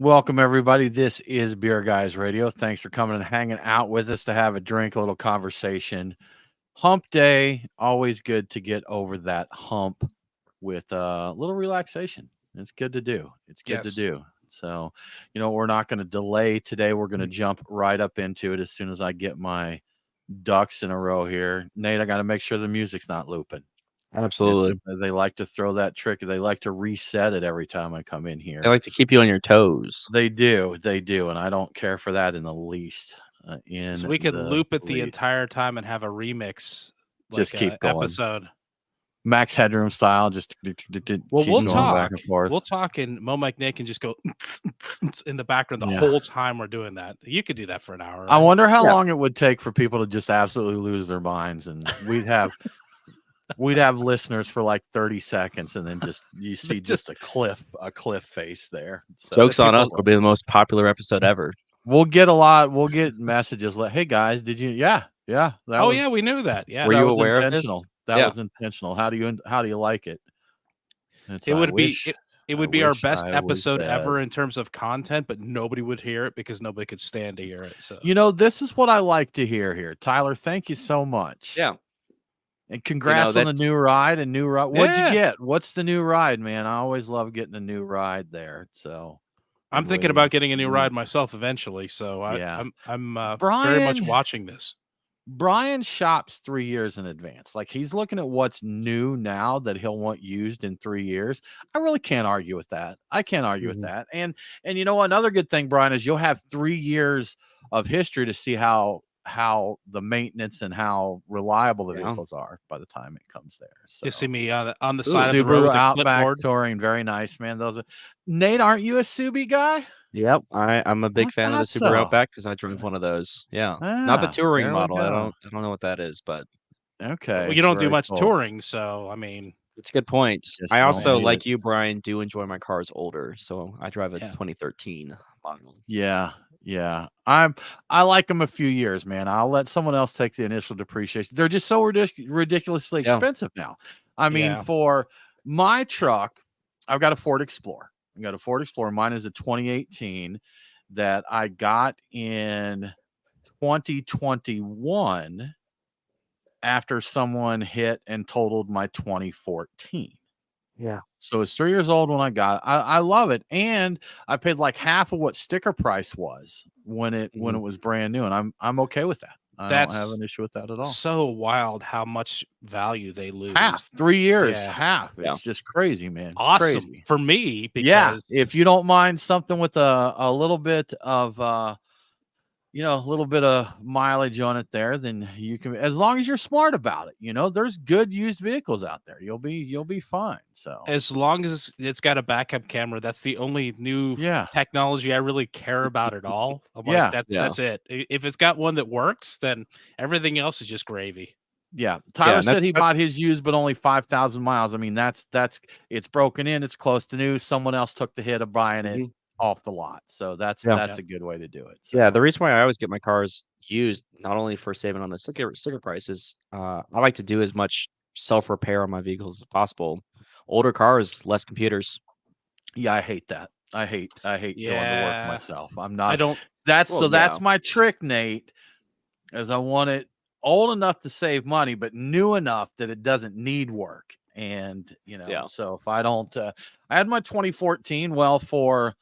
Welcome, everybody. This is Beer Guys Radio. Thanks for coming and hanging out with us to have a drink, a little conversation. Hump day, always good to get over that hump with a little relaxation. It's good to do. It's good to Yes. do. So, we're not going to delay today. We're going to jump right up into it as soon as I get my ducks in a row here. Nate, I got to make sure the music's not looping. Absolutely. They like to throw that trick. They like to reset it every time I come in They here. like to keep you on your toes. They do, and I don't care for that in the least. So we could loop it the entire time and have a remix. Just keep going. Episode. Max Headroom style. Just well, we'll talk. Back and forth. We'll talk, and Mo Mike Nick can just go in the background the whole time we're doing that. You could do that for an hour. Right? I wonder how long it would take for people to just absolutely lose their minds, and we'd have listeners for like 30 seconds, and then you see just a cliff face there. So jokes on us. It'll be the most popular episode ever. We'll get messages like, "Hey guys, did you?" Yeah. Yeah, we knew that. Yeah, were you aware of this? That was intentional. How do you like it? It would be our best episode ever in terms of content, but nobody would hear it because nobody could stand to hear it. So this is what I like to hear here. Tyler, thank you so much. Yeah. And congrats on the new ride. What'd you get? What's the new ride, man? I always love getting a new ride there. So I'm thinking about getting a new ride myself eventually. So I'm very much watching this. Brian shops 3 years in advance. Like, he's looking at what's new now that he'll want used in 3 years. I really can't argue with that. I can't argue with that. And another good thing, Brian, is you'll have 3 years of history to see how the maintenance and how reliable the vehicles are by the time it comes there. So you see me on the side of the road with Outback touring, very nice, man. Nate, aren't you a Subi guy? Yep, I'm a big fan of the Subaru Outback because I drove one of those. Yeah, not the touring model. I don't know what that is, but okay. Well, you don't do much touring, so I mean, it's a good point. I also, like you, Brian, do enjoy my cars older, so I drive a 2013 model. Yeah. I like them a few years, man. I'll let someone else take the initial depreciation. They're just so ridiculously expensive now. I mean, for my truck, I've got a Ford Explorer. Mine is a 2018 that I got in 2021 after someone hit and totaled my 2014. Yeah. So it's 3 years old when I got it. I love it. And I paid like half of what sticker price was when it was brand new. And I'm okay with that. I don't have an issue with that at all. So wild how much value they lose. Half. 3 years, half. It's just crazy, man. Awesome crazy. for me because if you don't mind something with a little bit of a little bit of mileage on it there, then you can, as long as you're smart about it, there's good used vehicles out there. You'll be fine. So as long as it's got a backup camera, that's the only new technology I really care about at all. I'm like, that's it. If it's got one that works, then everything else is just gravy. Yeah. Tyler said he bought his used, but only 5,000 miles. I mean, that's it's broken in. It's close to new. Someone else took the hit of buying it off the lot. So that's a good way to do it. So. Yeah, the reason why I always get my cars used, not only for saving on the sticker prices, I like to do as much self-repair on my vehicles as possible. Older cars, less computers. Yeah, I hate that. I hate going to work myself. That's my trick, Nate, is I want it old enough to save money, but new enough that it doesn't need work. And, so if I don't, I had my 2014 for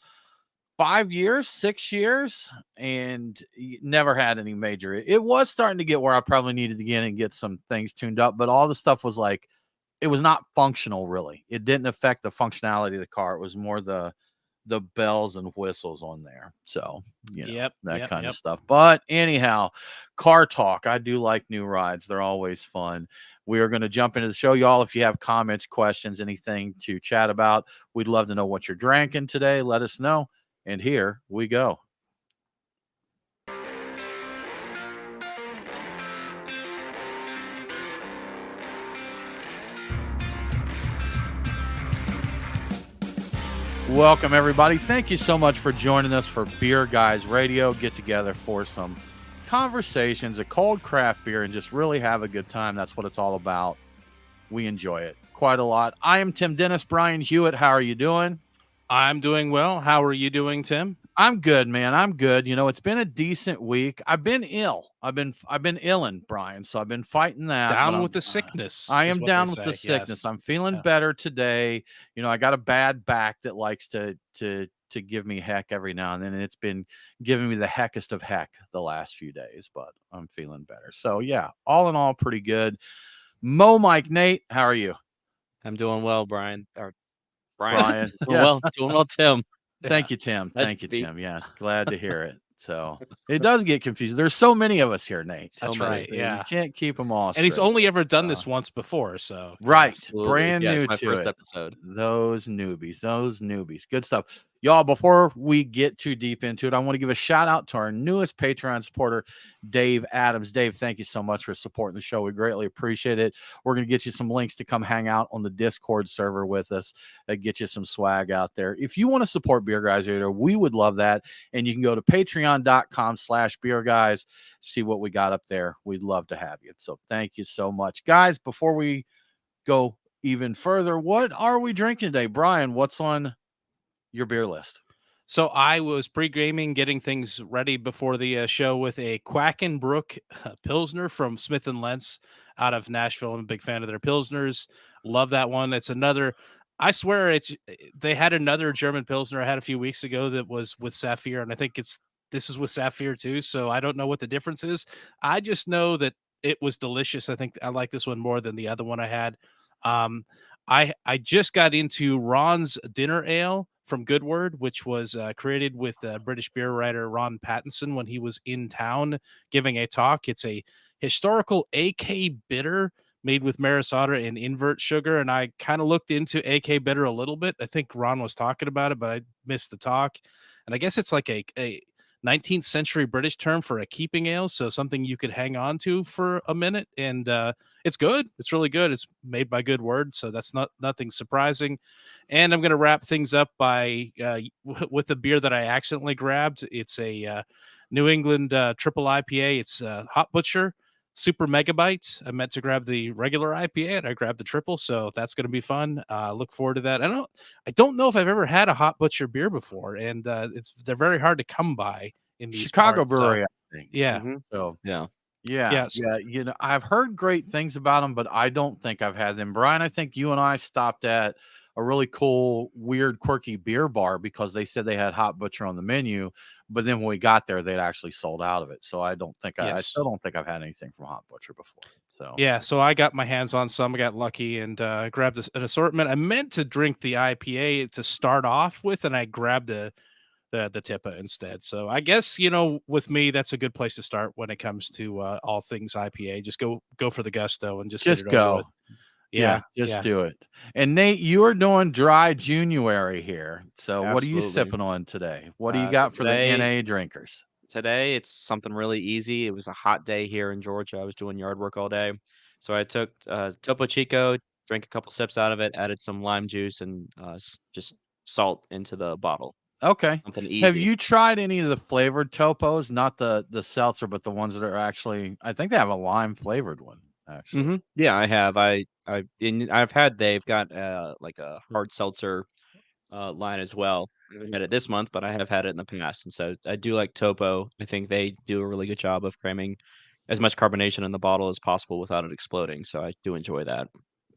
5 years, 6 years, and never had any major. It was starting to get where I probably needed to get and get some things tuned up, but all the stuff was like, it was not functional really. It didn't affect the functionality of the car. It was more the bells and whistles on there. So, that kind of stuff. But anyhow, car talk. I do like new rides. They're always fun. We are going to jump into the show, y'all. If you have comments, questions, anything to chat about, we'd love to know what you're drinking today. Let us know. And here we go. Welcome, everybody. Thank you so much for joining us for Beer Guys Radio. Get together for some conversations, a cold craft beer, and just really have a good time. That's what it's all about. We enjoy it quite a lot. I am Tim Dennis. Brian Hewitt, how are you doing? I'm doing well. How are you doing, Tim? I'm good, man. I'm good. It's been a decent week. I've been ill. I've been illin', Brian. So I've been fighting that. Down with the sickness. I is am what they down with say. the sickness. Yes. I'm feeling better today. I got a bad back that likes to give me heck every now and then, and it's been giving me the heckest of heck the last few days. But I'm feeling better. So yeah, all in all, pretty good. Mike, Nate, how are you? I'm doing well, Brian. Or Brian, doing well, Tim. Thank you, Tim. Thank you, Tim. Yes, glad to hear it. So it does get confusing. There's so many of us here, Nate. That's right. Yeah, you can't keep them all. And he's only ever done this once before, so right, absolutely. Brand new it's my to first it. episode. Those newbies, good stuff, y'all. Before we get too deep into it, I want to give a shout out to our newest Patreon supporter, Dave Adams. Dave, thank you so much for supporting the show. We greatly appreciate it. We're going to get you some links to come hang out on the Discord server with us, get you some swag out there. If you want to support Beer Guys Radio, we would love that. And you can go to patreon.com/Beer Guys, see what we got up there. We'd love to have you. So thank you so much, guys. Before we go even further, what are we drinking today? Brian, what's on your beer list? So I was pre-gaming, getting things ready before the show with a Quackenbrook Pilsner from Smith & Lentz out of Nashville. I'm a big fan of their Pilsners. Love that one. It's another, I swear they had another German Pilsner I had a few weeks ago that was with Saphir, and I think this is with Saphir too, so I don't know what the difference is. I just know that it was delicious. I think I like this one more than the other one I had. I just got into Ron's Dinner Ale from Goodword, which was created with British beer writer Ron Pattinson when he was in town giving a talk. It's a historical AK bitter made with Maris Otter and invert sugar, and I kind of looked into AK bitter a little bit. I think Ron was talking about it, but I missed the talk. And I guess it's like a 19th century British term for a keeping ale, so something you could hang on to for a minute. And it's good. It's really good. It's made by Goodword, so that's nothing surprising. And I'm going to wrap things up by with a beer that I accidentally grabbed. It's a New England triple IPA. It's Hot Butcher Super Megabytes. I meant to grab the regular IPA, and I grabbed the triple, so that's going to be fun. Look forward to that. I don't know if I've ever had a Hot Butcher beer before, and they're very hard to come by in these Chicago parts, brewery, I think. Yeah. Mm-hmm. So yeah. I've heard great things about them, but I don't think I've had them. Brian, I think you and I stopped at a really cool, weird, quirky beer bar because they said they had Hot Butcher on the menu, but then when we got there, they'd actually sold out of it. So I still don't think I've had anything from Hot Butcher before. So I got my hands on some. I got lucky and grabbed an assortment. I meant to drink the IPA to start off with, and I grabbed the Tippa instead. So I guess, with me, that's a good place to start when it comes to all things IPA. Just go for the gusto and just get it over go. with. Yeah, do it. And Nate, you are doing dry January here. So Absolutely. What are you sipping on today? What do you got for the NA drinkers? Today, it's something really easy. It was a hot day here in Georgia. I was doing yard work all day. So I took Topo Chico, drank a couple sips out of it, added some lime juice and just salt into the bottle. Okay. Something easy. Have you tried any of the flavored Topos? Not the seltzer, but the ones that are actually, I think they have a lime flavored one, actually. Mm-hmm. Yeah, I have. They've got like a hard seltzer line as well. I haven't had it this month, but I have had it in the past, and so I do like Topo. I think they do a really good job of cramming as much carbonation in the bottle as possible without it exploding. So I do enjoy that.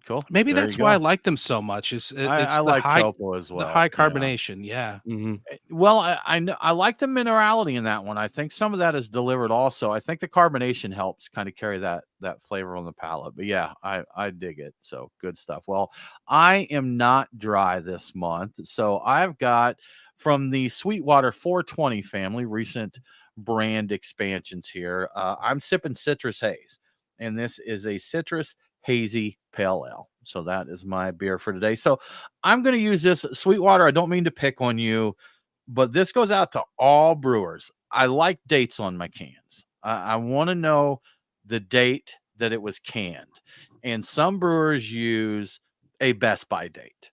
Cool. Maybe that's why I like them so much. I like Topo as well. The high carbonation, yeah. Mm-hmm. Well, I like the minerality in that one. I think some of that is delivered also. I think the carbonation helps kind of carry that flavor on the palate. But yeah, I dig it. So good stuff. Well, I am not dry this month. So I've got from the Sweetwater 420 family, recent brand expansions here. I'm sipping Citrus Haze, and this is a citrus hazy pale ale. So that is my beer for today. So I'm going to use this Sweetwater. I don't mean to pick on you, but this goes out to all brewers. I like dates on my cans. I want to know the date that it was canned. And some brewers use a best by date.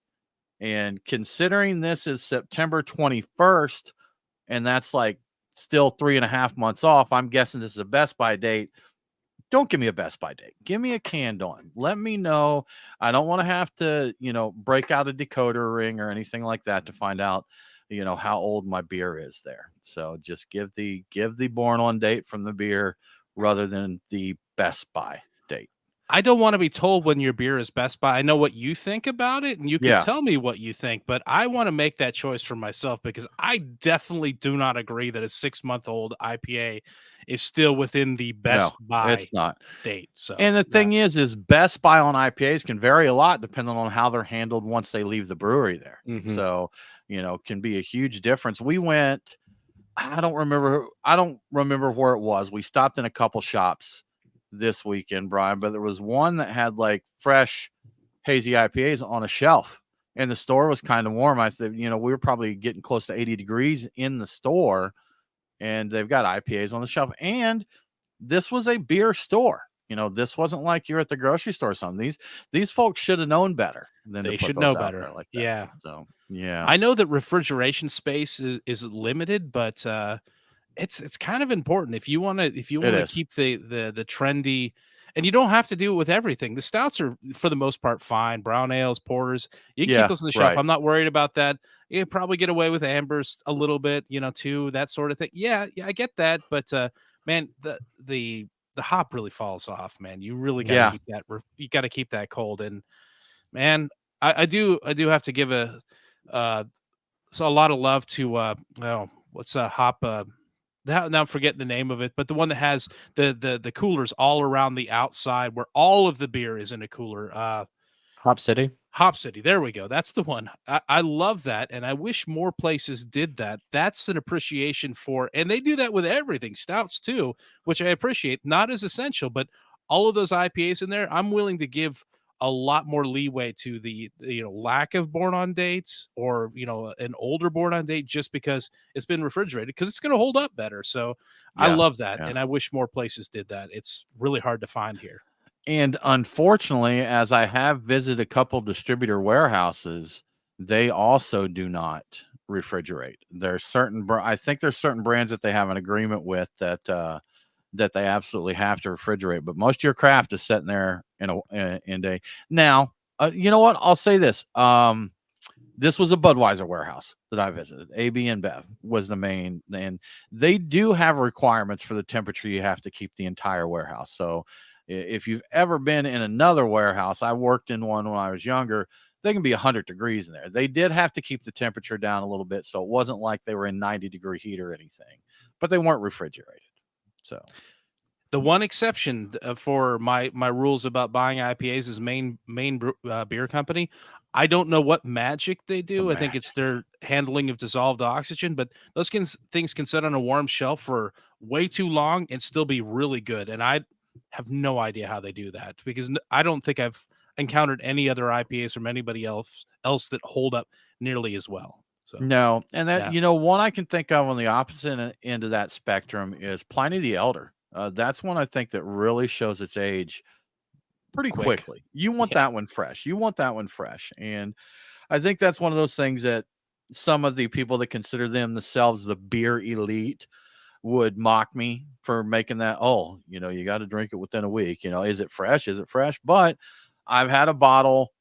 And considering this is September 21st, and that's like still 3.5 months off, I'm guessing this is a best by date. don't give me a Best By date. Give me a canned on. Let me know. I don't want to have to, break out a decoder ring or anything like that to find out, how old my beer is there. So just give the born on date from the beer rather than the Best By date. I don't want to be told when your beer is Best By. I know what you think about it, and you can tell me what you think, but I want to make that choice for myself because I definitely do not agree that a 6-month-old IPA is still within the Best By it's not. date. So, and the thing is Best By on IPAs can vary a lot depending on how they're handled once they leave the brewery there. Mm-hmm. So, can be a huge difference. We went, I don't remember where it was. We stopped in a couple shops this weekend, Brian, but there was one that had like fresh hazy IPAs on a shelf, and the store was kind of warm. I think, we were probably getting close to 80 degrees in the store, and they've got IPAs on the shelf. And this was a beer store. This wasn't like you're at the grocery store or something. These folks should have known better than they to put should those know out better. there like that. Yeah. So, yeah. I know that refrigeration space is limited, but it's kind of important if you want to keep the trendy, and you don't have to do it with everything. The stouts are for the most part fine. Brown ales, porters, you can keep those on the shelf. Right. I'm not worried about that. You probably get away with ambers a little bit, too, that sort of thing. Yeah, I get that, but man, the hop really falls off, man. You really got to keep that. You got to keep that cold, and man, I do have to give a lot of love to what's a hop now I'm forgetting the name of it, but the one that has the coolers all around the outside where all of the beer is in a cooler. Hop City. Hop City. There we go. That's the one. I love that. And I wish more places did that. That's an appreciation for, and they do that with everything, stouts too, which I appreciate. Not as essential, but all of those IPAs in there, I'm willing to give a lot more leeway to the lack of born on dates or an older born on date just because it's been refrigerated, because it's going to hold up better. So I love that, and I wish more places did that. It's really hard to find here. And unfortunately, as I have visited a couple distributor warehouses, they also do not refrigerate. There's I think there's certain brands that they have an agreement with that they absolutely have to refrigerate, but most of your craft is sitting there in a now. You know what? I'll say this. This was a Budweiser warehouse that I visited. AB and Bev was the main, and they do have requirements for the temperature you have to keep the entire warehouse. So if you've ever been in another warehouse, I worked in one when I was younger, they can be 100 degrees in there. They did have to keep the temperature down a little bit, so it wasn't like they were in 90-degree heat or anything, but they weren't refrigerated. So the one exception for my rules about buying IPAs is Maine Beer Company. I don't know what magic they do. I think it's their handling of dissolved oxygen, but those things can sit on a warm shelf for way too long and still be really good. And I have no idea how they do that, because I don't think I've encountered any other IPAs from anybody else that hold up nearly as well. So no, and that one I can think of on the opposite end of that spectrum is Pliny the Elder. That's one I think that really shows its age pretty quickly. You want that one fresh. And I think that's one of those things that some of the people that consider themselves the beer elite would mock me for making that. Oh, you got to drink it within a week. Is it fresh? But I've had a bottle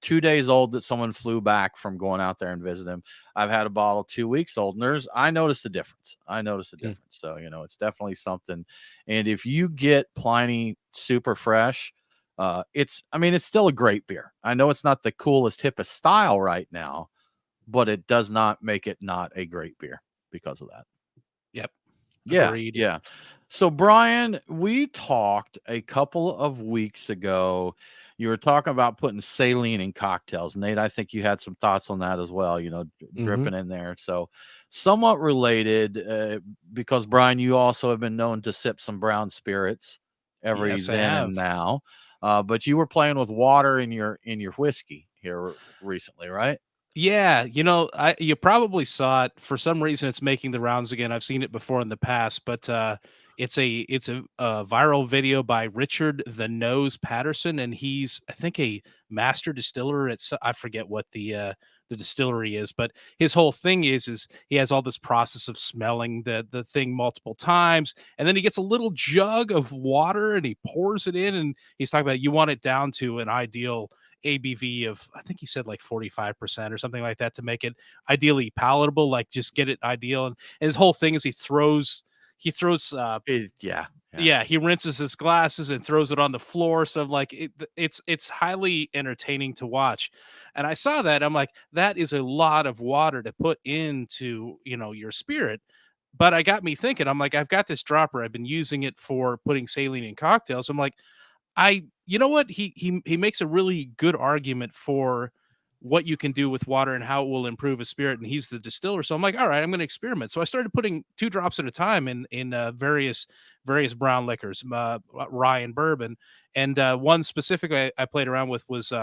2 days old that someone flew back from going out there and visit him. I've had a bottle 2 weeks old, and I noticed a difference. So, it's definitely something. And if you get Pliny super fresh, it's still a great beer. I know it's not the coolest, hippest style right now, but it does not make it not a great beer because of that. Yep. Agreed. Yeah. So, Brian, we talked a couple of weeks ago. You were talking about putting saline in cocktails. Nate, I think you had some thoughts on that as well, dripping in there. So somewhat related, because Brian, you also have been known to sip some brown spirits every then and now. But you were playing with water in your whiskey here recently, right? Yeah, you probably saw it. For some reason, it's making the rounds again. I've seen it before in the past, but it's a viral video by Richard the Nose Patterson, and he's, I think, a master distiller. I forget what the the distillery is. But his whole thing is he has all this process of smelling the thing multiple times, and then he gets a little jug of water and he pours it in, and he's talking about you want it down to an ideal ABV of, I think he said like 45% or something like that, to make it ideally palatable, like just get it ideal. And his whole thing is he throws yeah, he rinses his glasses and throws it on the floor. So like it's highly entertaining to watch. And I saw that, I'm like, that is a lot of water to put into, your spirit. But I got me thinking, I'm like, I've got this dropper, I've been using it for putting saline in cocktails. I'm like, you know what? He makes a really good argument for what you can do with water and how it will improve a spirit. And he's the distiller, so I'm like, all right, I'm going to experiment. So I started putting 2 drops at a time in various brown liquors, rye and bourbon, and one specifically I played around with was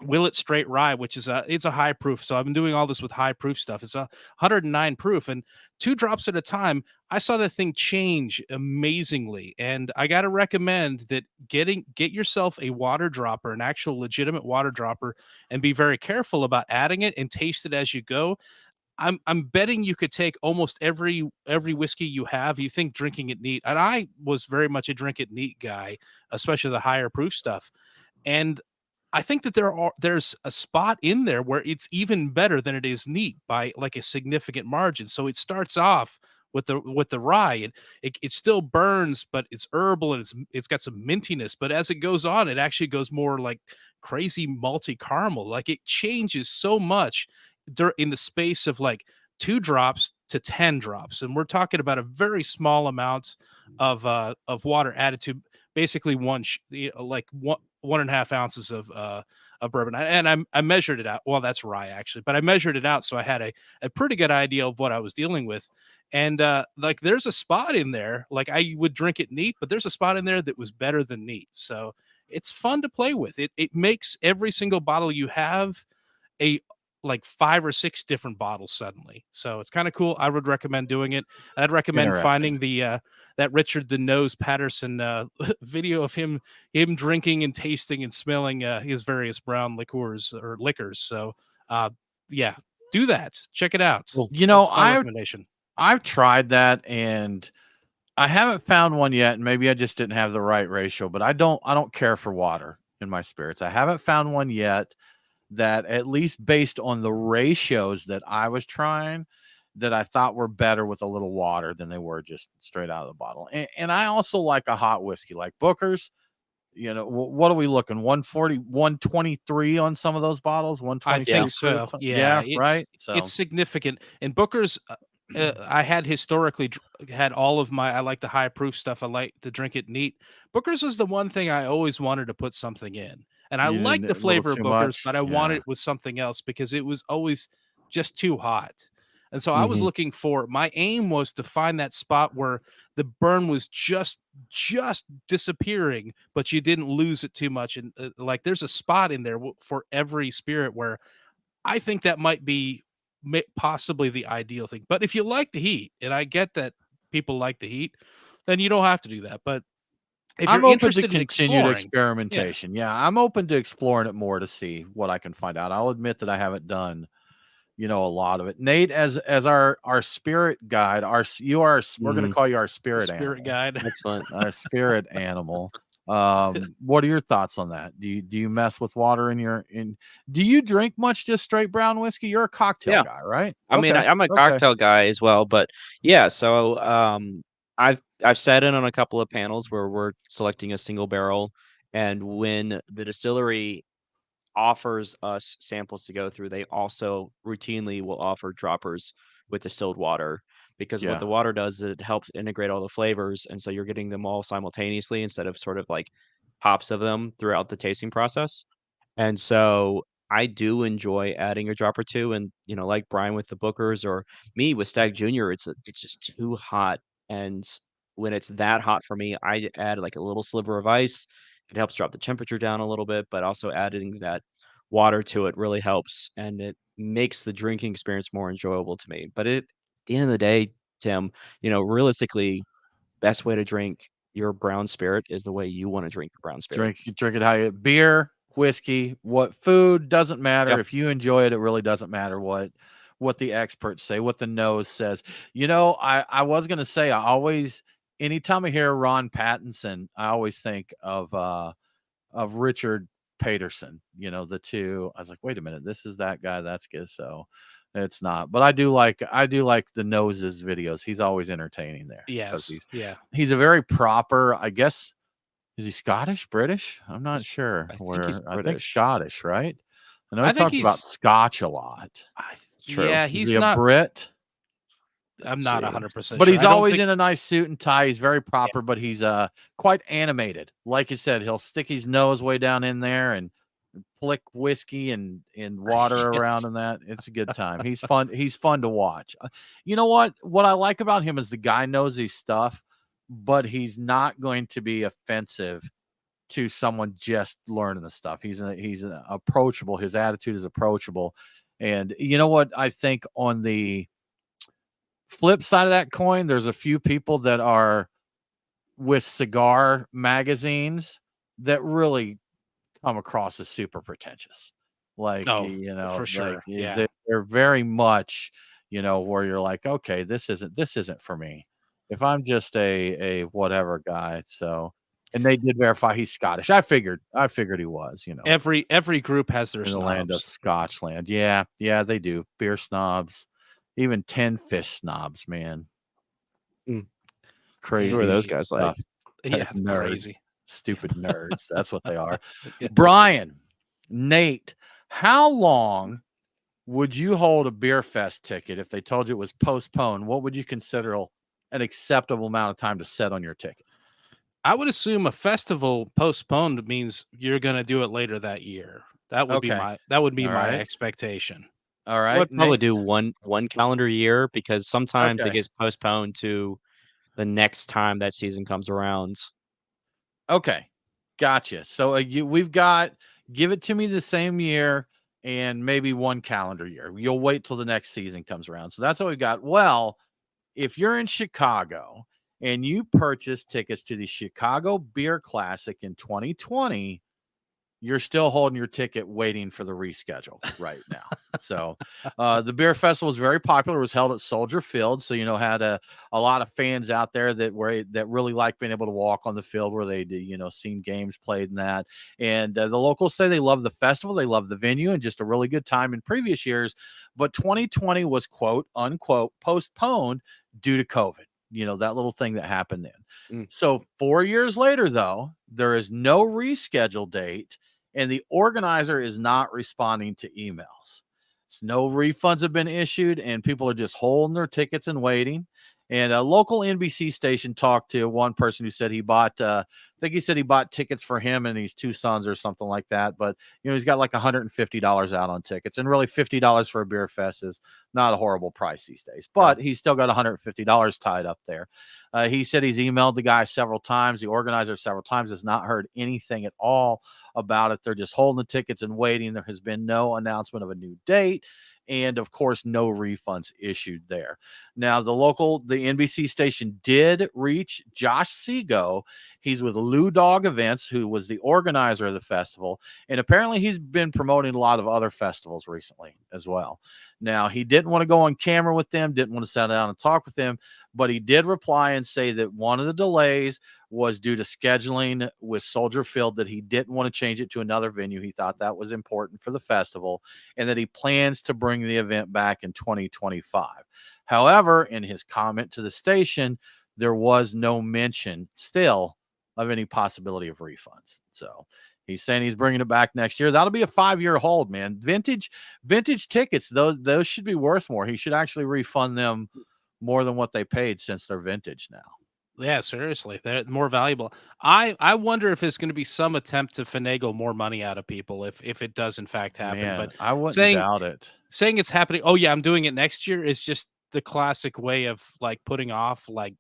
Willet Straight Rye, which is it's a high proof. So I've been doing all this with high proof stuff. It's 109 proof, and 2 drops at a time. I saw that thing change amazingly, and I got to recommend that get yourself a water dropper, an actual legitimate water dropper, and be very careful about adding it and taste it as you go. I'm betting you could take almost every whiskey you have. You think drinking it neat, and I was very much a drink it neat guy, especially the higher proof stuff, and I think that there's a spot in there where it's even better than it is neat by like a significant margin. So it starts off with the rye, and it still burns, but it's herbal and it's got some mintiness. But as it goes on, it actually goes more like crazy malty caramel. Like it changes so much in the space of like 2 drops to 10 drops, and we're talking about a very small amount of water added to basically like 1.5 ounces of bourbon. And I measured it out. Well, that's rye actually, but I measured it out, so I had a pretty good idea of what I was dealing with. And like there's a spot in there, like I would drink it neat, but there's a spot in there that was better than neat. So it's fun to play with. It makes every single bottle you have a like 5 or 6 different bottles suddenly. So it's kind of cool. I would recommend doing it. And I'd recommend finding the that Richard the Nose Patterson video of him drinking and tasting and smelling his various brown liqueurs or liquors. So yeah, do that. Check it out. Cool. That's my recommendation. I've tried that and I haven't found one yet, and maybe I just didn't have the right ratio, but I don't care for water in my spirits. I haven't found one yet that, at least based on the ratios that I was trying, that I thought were better with a little water than they were just straight out of the bottle. And I also like a hot whiskey like Booker's. What are we looking? 140, 123 on some of those bottles. 123. I think so. Yeah, right. So it's significant. And Booker's, I had historically had all of I like the high proof stuff. I like to drink it neat. Booker's was the one thing I always wanted to put something in. And I like the flavor of Booker's, but I wanted it with something else because it was always just too hot. And so I was looking my aim was to find that spot where the burn was just disappearing, but you didn't lose it too much. And like there's a spot in there for every spirit where I think that might be possibly the ideal thing. But if you like the heat, and I get that people like the heat, then you don't have to do that. But if I'm you're open interested to in continued exploring, experimentation. Yeah, I'm open to exploring it more to see what I can find out. I'll admit that I haven't done, a lot of it. Nate, as our spirit guide, we're going to call you our spirit guide. Excellent. Our spirit animal. What are your thoughts on that? Do you mess with water do you drink much just straight brown whiskey? You're a cocktail guy, right? I mean, I'm a cocktail guy as well, but yeah, so I've sat in on a couple of panels where we're selecting a single barrel, and when the distillery offers us samples to go through, they also routinely will offer droppers with distilled water, because what Yeah. the water does is it helps integrate all the flavors, and so you're getting them all simultaneously instead of sort of like pops of them throughout the tasting process. And so I do enjoy adding a drop or two, and like Brian with the Bookers or me with Stag Junior, it's just too hot, and when it's that hot for me, I add like a little sliver of ice. It helps drop the temperature down a little bit, but also adding that water to it really helps, and it makes the drinking experience more enjoyable to me. But at the end of the day, Tim, realistically, best way to drink your brown spirit is the way you want to drink your brown spirit. Drink it how beer, whiskey, what food doesn't matter. Yeah. If you enjoy it, it really doesn't matter what the experts say, what the nose says. You know, I was gonna say I always anytime I hear Ron Pattinson, I always think of Richard Paterson, you know, the two. I was like, wait a minute, this is that guy, that's good. So it's not. But I do like the noses videos. He's always entertaining there because Yes. Yeah. he's a very proper, I guess. Is he Scottish, British? I'm not sure. I think he's Where I think British. Scottish, right? I know he I think talks about he's Scotch a lot. True. yeah, Is he's he a not Brit? I'm Let's not see. 100% But sure. he's I don't always think in a nice suit and tie. He's very proper, but he's quite animated. Like you said, he'll stick his nose way down in there and flick whiskey and water around Yes. and that. It's a good time. He's fun. He's fun to watch. You know what? What I like about him is the guy knows his stuff, but he's not going to be offensive to someone just learning the stuff. He's approachable. His attitude is approachable. And you know what? I think on the flip side of that coin, there's a few people that are with cigar magazines that really come across as super pretentious. Like, oh, you know, for like sure. Yeah. they're very much, you know, where you're like, okay, this isn't for me. If I'm just a whatever guy, so and they did verify he's Scottish. I figured he was, you know, Every group has their in the land of snobs. Scotchland. Yeah, yeah, they do. Beer snobs, even 10 fish snobs, man. Mm. Yeah. Who are those Crazy guys like? stuff. Yeah, Nerds, crazy. stupid nerds. That's what they are. Yeah. Brian, Nate, how long would you hold a beer fest ticket if they told you it was postponed? What would you consider an acceptable amount of time to set on your ticket? I would assume a festival postponed means you're going to do it later that year. That would be Okay. All my right. expectation. All I right, would probably Nate. do one calendar year because sometimes it Okay. gets postponed to the next time that season comes around. Okay. Gotcha. So we've got give it to me the same year and maybe one calendar year. You'll wait till the next season comes around. So that's what we've got. Well, if you're in Chicago and you purchase tickets to the Chicago Beer Classic in 2020, you're still holding your ticket waiting for the reschedule right now. So the beer festival is very popular. It was held at Soldier Field. So, you know, had a lot of fans out there that really like being able to walk on the field where they, you know, seen games played and that. And the locals say they love the festival. They love the venue and just a really good time in previous years. But 2020 was quote unquote postponed due to COVID. You know, that little thing that happened then. Mm. So 4 years later, though, there is no reschedule date and the organizer is not responding to emails. So no refunds have been issued, and people are just holding their tickets and waiting. And a local NBC station talked to one person who said he bought, I think he said he bought tickets for him and his two sons or something like that. But, you know, he's got like $150 out on tickets. And really, $50 for a beer fest is not a horrible price these days. But he's still got $150 tied up there. He said he's emailed the guy several times, the organizer several times, has not heard anything at all about it. They're just holding the tickets and waiting. There has been no announcement of a new date. And of course, no refunds issued there. Now, the NBC station did reach Josh Seago. He's with Lou Dog Events, who was the organizer of the festival. And apparently he's been promoting a lot of other festivals recently as well. Now, he didn't want to go on camera with them, didn't want to sit down and talk with them, but he did reply and say that one of the delays was due to scheduling with Soldier Field, that he didn't want to change it to another venue. He thought that was important for the festival and that he plans to bring the event back in 2025. However, in his comment to the station, there was no mention still of any possibility of refunds. So he's saying he's bringing it back next year. That'll be a 5-year hold, man. Vintage tickets, those should be worth more. He should actually refund them more than what they paid since they're vintage now. Yeah, seriously, they're more valuable. I wonder if there's going to be some attempt to finagle more money out of people if it does in fact happen. Man, but I wouldn't saying doubt it. saying it's happening, oh yeah, I'm doing it next year is just the classic way of like putting off like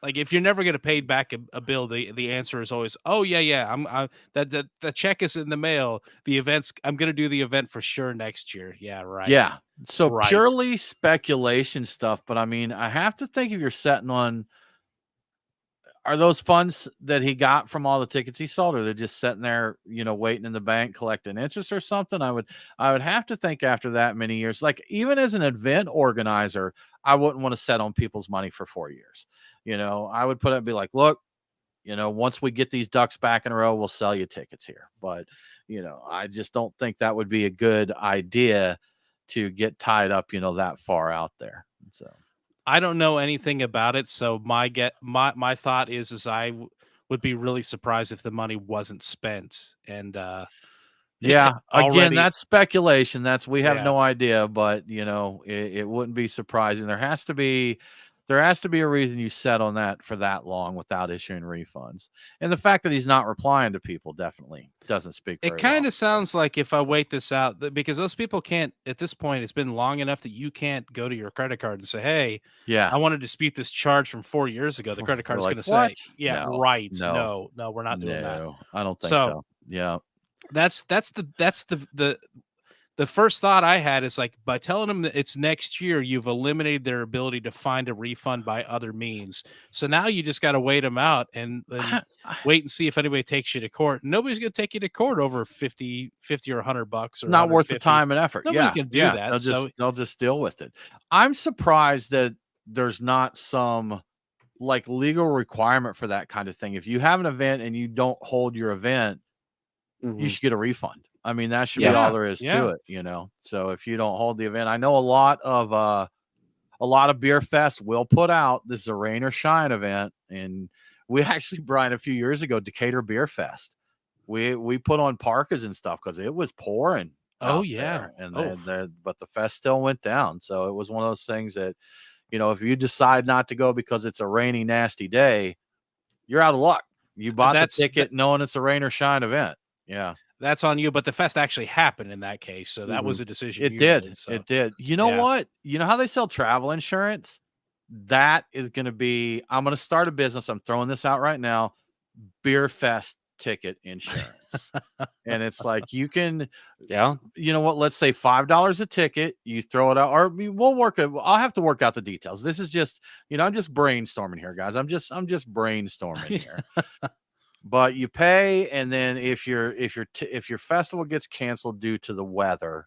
if you're never going to pay back a bill, the answer is always, oh yeah, I'm that the check is in the mail. I'm going to do the event for sure next year. Yeah, right. Yeah. So Right. purely speculation stuff, but I mean, I have to think if you're setting on, are those funds that he got from all the tickets he sold, or they're just sitting there, waiting in the bank collecting interest or something? I would have to think after that many years, like even as an event organizer, I wouldn't want to set on people's money for 4 years. I would put it and be like, look, once we get these ducks back in a row, we'll sell you tickets here. But, I just don't think that would be a good idea to get tied up, that far out there. So I don't know anything about it, so my thought is I would be really surprised if the money wasn't spent. And yeah, again, already, that's speculation. We have Yeah. no idea, but it wouldn't be surprising. There has to be a reason you set on that for that long without issuing refunds. And the fact that he's not replying to people definitely doesn't speak very it kind well. of sounds like if I wait this out, because those people can't, at this point, it's been long enough that you can't go to your credit card and say, hey, Yeah. I want to dispute this charge from 4 years ago. The credit card is Like, going to what? say, yeah, No, right. no, No, we're not doing that. No, I don't think so. Yeah. That's the first thought I had is like, by telling them that it's next year, you've eliminated their ability to find a refund by other means. So now you just got to wait them out and wait and see if anybody takes you to court. Nobody's going to take you to court over 50 or $100 or not worth the time and effort. Nobody's going to do that. They'll just deal with it. I'm surprised that there's not some like legal requirement for that kind of thing. If you have an event and you don't hold your event, you should get a refund. I mean, that should be all there is to it, So if you don't hold the event, I know a lot of beer fests will put out, this is a rain or shine event. And we actually, Brian, a few years ago, Decatur Beer Fest, we put on parkas and stuff because it was pouring. Oh yeah. There, but the fest still went down. So it was one of those things that, if you decide not to go because it's a rainy, nasty day, you're out of luck. You bought the ticket knowing it's a rain or shine event. Yeah. That's on you, but the fest actually happened in that case, so that was a decision. It did. You know what? You know how they sell travel insurance? That is going to be. I'm going to start a business. I'm throwing this out right now. Beer fest ticket insurance, and it's like you can. Yeah. You know what? Let's say $5 a ticket. You throw it out, or we'll work it. I'll have to work out the details. This is just, I'm just brainstorming here, guys. I'm just brainstorming here. But you pay, and then if your festival gets canceled due to the weather,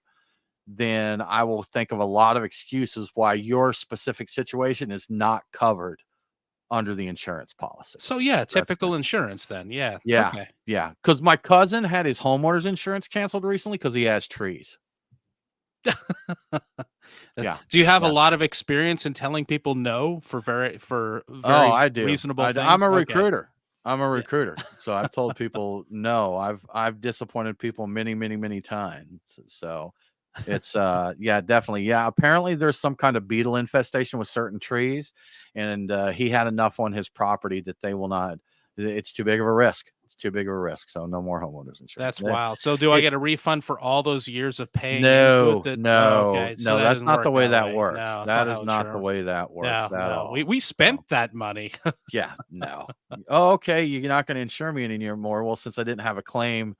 then I will think of a lot of excuses why your specific situation is not covered under the insurance policy. So yeah, typical insurance then. Yeah. Yeah. Okay. Yeah. Because my cousin had his homeowner's insurance canceled recently because he has trees. Yeah. Do you have a lot of experience in telling people no for very I do. reasonable things? I'm a recruiter. I'm a recruiter. So I've told people no. I've disappointed people many, many, many times. So it's definitely. Yeah. Apparently there's some kind of beetle infestation with certain trees, and he had enough on his property that they will not. It's too big of a risk. It's too big of a risk. So no more homeowners insurance. That's wild. So do I get a refund for all those years of paying? No. So That's not the way that works. No, that is not the way that works. No. We spent that money. Yeah, no. Oh, okay. You're not going to insure me anymore. Well, since I didn't have a claim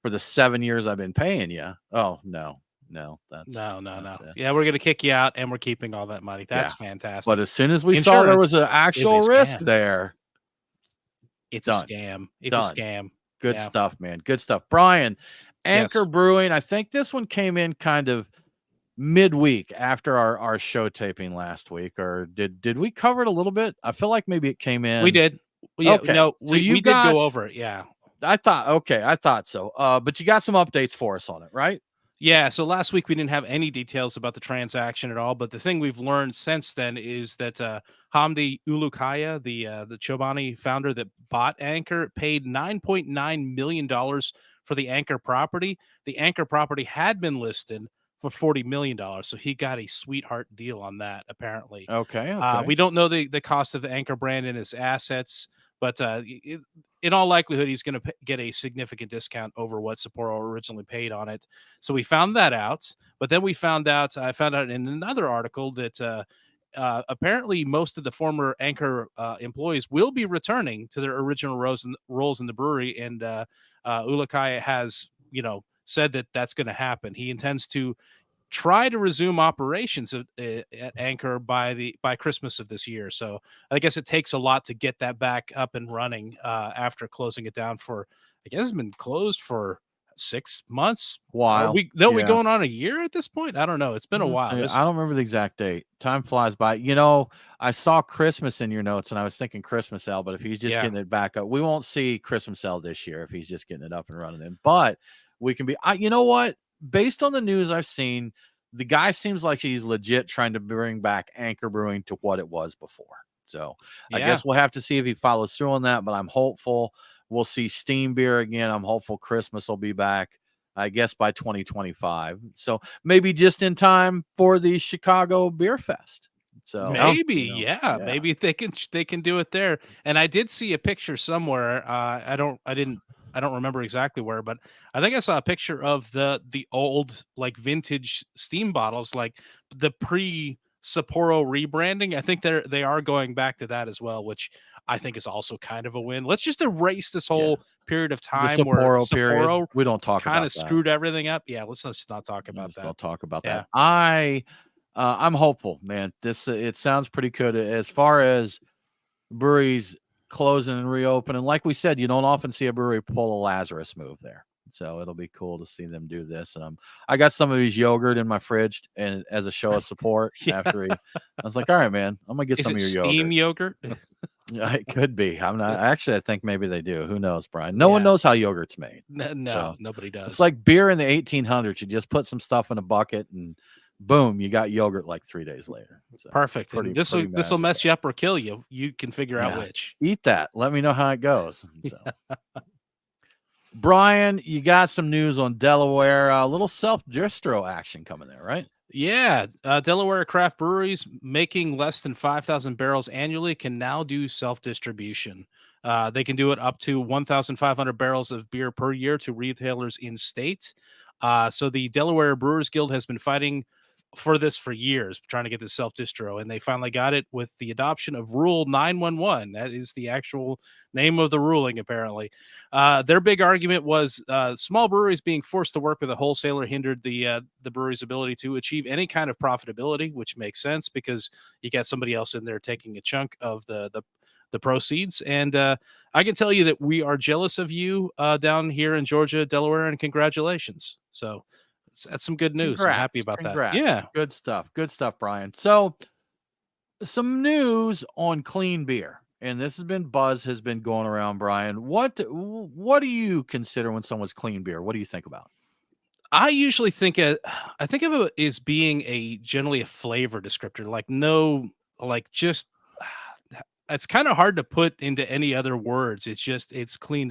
for the 7 years I've been paying you. Oh, no. That's no. Yeah, we're going to kick you out and we're keeping all that money. That's fantastic. But as soon as we saw there was an actual risk there, it's a scam. It's a scam. Good stuff, man. Good stuff. Brian, Anchor Brewing. I think this one came in kind of midweek after our show taping last week, or did we cover it a little bit? I feel like maybe it came in. We did. Okay. No, we did go over it. Yeah. I thought so. But you got some updates for us on it, right? Yeah, so last week we didn't have any details about the transaction at all, but the thing we've learned since then is that Hamdi Ulukaya, the Chobani founder that bought Anchor, paid $9.9 million for the Anchor property. The Anchor property had been listed for $40 million, so he got a sweetheart deal on that, apparently. Okay. We don't know the cost of the Anchor brand and his assets, but in all likelihood, he's going to get a significant discount over what Sapporo originally paid on it. So we found that out. But then I found out in another article that apparently most of the former Anchor employees will be returning to their original roles in the brewery. And Ulukaya has, said that that's going to happen. He intends to try to resume operations at Anchor by Christmas of this year. So I guess it takes a lot to get that back up and running after closing it down for, I guess it's been closed for 6 months. Are we going on a year at this point? I don't know. It's been a while. I don't remember the exact date. Time flies by. I saw Christmas in your notes and I was thinking Christmas sale, but if he's just getting it back up, we won't see Christmas sale this year if he's just getting it up and running in. But we can be, you know what? Based on the news I've seen, the guy seems like he's legit trying to bring back Anchor Brewing to what it was before. So I guess we'll have to see if he follows through on that, but I'm hopeful we'll see steam beer again. I'm hopeful Christmas will be back, I guess, by 2025. So maybe just in time for the Chicago Beer Fest. So maybe, maybe they can do it there. And I did see a picture somewhere. I don't remember exactly where, but I think I saw a picture of the old like vintage steam bottles, like the pre Sapporo rebranding. I think they are going back to that as well, which I think is also kind of a win. Let's just erase this whole period of time where Sapporo we don't talk kind about of screwed everything up. Yeah, let's not talk about that. Don't talk about that. I'm hopeful, man. It sounds pretty good as far as breweries closing and reopening. Like we said, you don't often see a brewery pull a Lazarus move there. So it'll be cool to see them do this. And I got some of his yogurt in my fridge and as a show of support I was like, all right, man, I'm gonna get some of your steam yogurt. It could be. I'm not actually. I think maybe they do. Who knows, Brian? No one knows how yogurt's made. No, nobody does. It's like beer in the 1800s. You just put some stuff in a bucket and boom, you got yogurt like 3 days later. So perfect. This will mess you up or kill you. You can figure out which. Eat that. Let me know how it goes. So. Brian, you got some news on Delaware. A little self-distro action coming there, right? Yeah, Delaware craft breweries making less than 5,000 barrels annually can now do self-distribution. They can do it up to 1,500 barrels of beer per year to retailers in state. So the Delaware Brewers Guild has been fighting for this for years, trying to get this self-distro, and they finally got it with the adoption of Rule 911. That is the actual name of the ruling, apparently. Their big argument was small breweries being forced to work with a wholesaler hindered the brewery's ability to achieve any kind of profitability, which makes sense because you got somebody else in there taking a chunk of the proceeds. And I can tell you that we are jealous of you down here in Georgia, Delaware, and congratulations. So that's some good news. I'm happy about that. Yeah. Good stuff. Good stuff, Brian. So some news on clean beer. And this has been going around, Brian. What do you consider when someone's clean beer? What do you think about? I usually think of it as being generally a flavor descriptor, it's kind of hard to put into any other words. It's clean.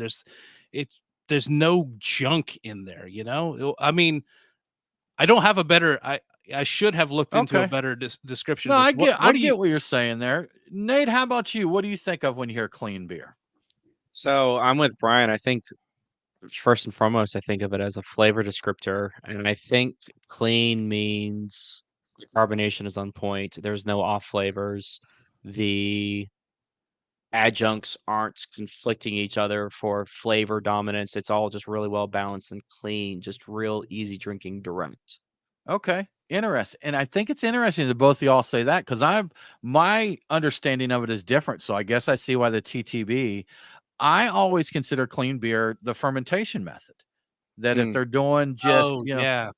There's no junk in there, I mean, I don't have a better, I should have looked into a better description. No, I get what you're saying there. Nate, how about you? What do you think of when you hear clean beer? So I'm with Brian. I think first and foremost, I think of it as a flavor descriptor. And I think clean means the carbonation is on point. There's no off flavors. The adjuncts aren't conflicting each other for flavor dominance. It's all just really well balanced and clean, just real easy drinking direct. Okay. Interesting. And I think it's interesting that both of y'all say that because my understanding of it is different. So I guess I see why the TTB, I always consider clean beer the fermentation method. That if they're doing just,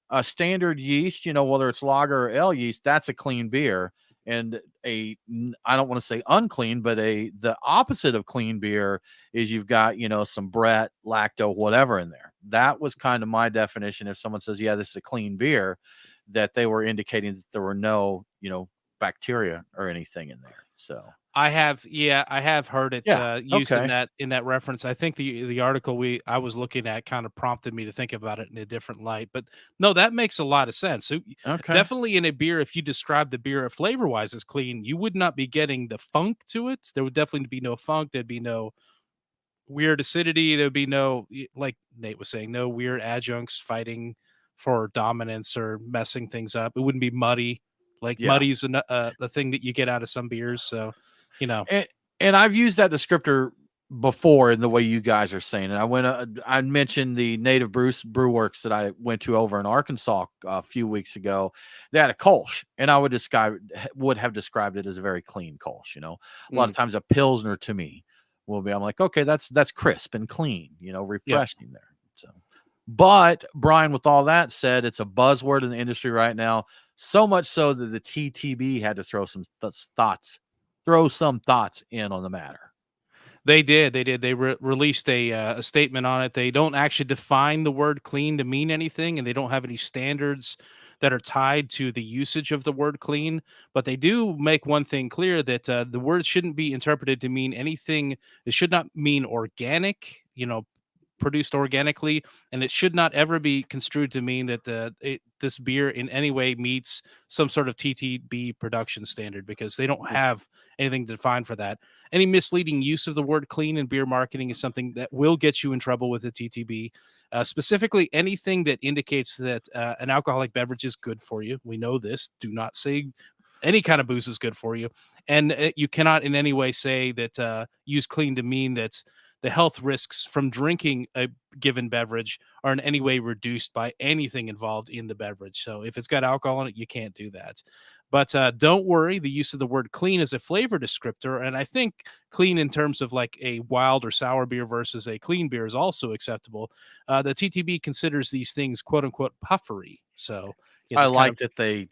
a standard yeast, whether it's lager or ale yeast, that's a clean beer. And I don't want to say unclean, but the opposite of clean beer is you've got, some Brett, lacto, whatever in there. That was kind of my definition. If someone says, yeah, this is a clean beer, that they were indicating that there were no, bacteria or anything in there. So I have heard it used in that reference. I think the article I was looking at kind of prompted me to think about it in a different light. But no, that makes a lot of sense. So definitely in a beer, if you describe the beer flavor wise as clean, you would not be getting the funk to it. There would definitely be no funk. There'd be no weird acidity. There'd be no, like Nate was saying, no weird adjuncts fighting for dominance or messing things up. It wouldn't be muddy. Muddy's the thing that you get out of some beers. So, And I've used that descriptor before in the way you guys are saying it. I mentioned the Native Brew Works that I went to over in Arkansas a few weeks ago. They had a Kolsch, and I would have described it as a very clean Kolsch. A lot of times a Pilsner to me will be, I'm like, okay, that's crisp and clean, refreshing there. So, but Brian, with all that said, it's a buzzword in the industry right now, so much so that the TTB had to throw some thoughts in on the matter. They did. They released a statement on it. They don't actually define the word clean to mean anything, and they don't have any standards that are tied to the usage of the word clean. But they do make one thing clear, that the word shouldn't be interpreted to mean anything. It should not mean organic, produced organically, and it should not ever be construed to mean that this beer in any way meets some sort of TTB production standard, because they don't have anything defined for that. Any misleading use of the word clean in beer marketing is something that will get you in trouble with the TTB. Specifically, anything that indicates that an alcoholic beverage is good for you. We know this. Do not say any kind of booze is good for you. And you cannot in any way say that use clean to mean that the health risks from drinking a given beverage are in any way reduced by anything involved in the beverage. So if it's got alcohol in it, you can't do that. But don't worry, the use of the word clean is a flavor descriptor. And I think clean in terms of like a wild or sour beer versus a clean beer is also acceptable. The TTB considers these things, quote unquote, puffery. So I like that they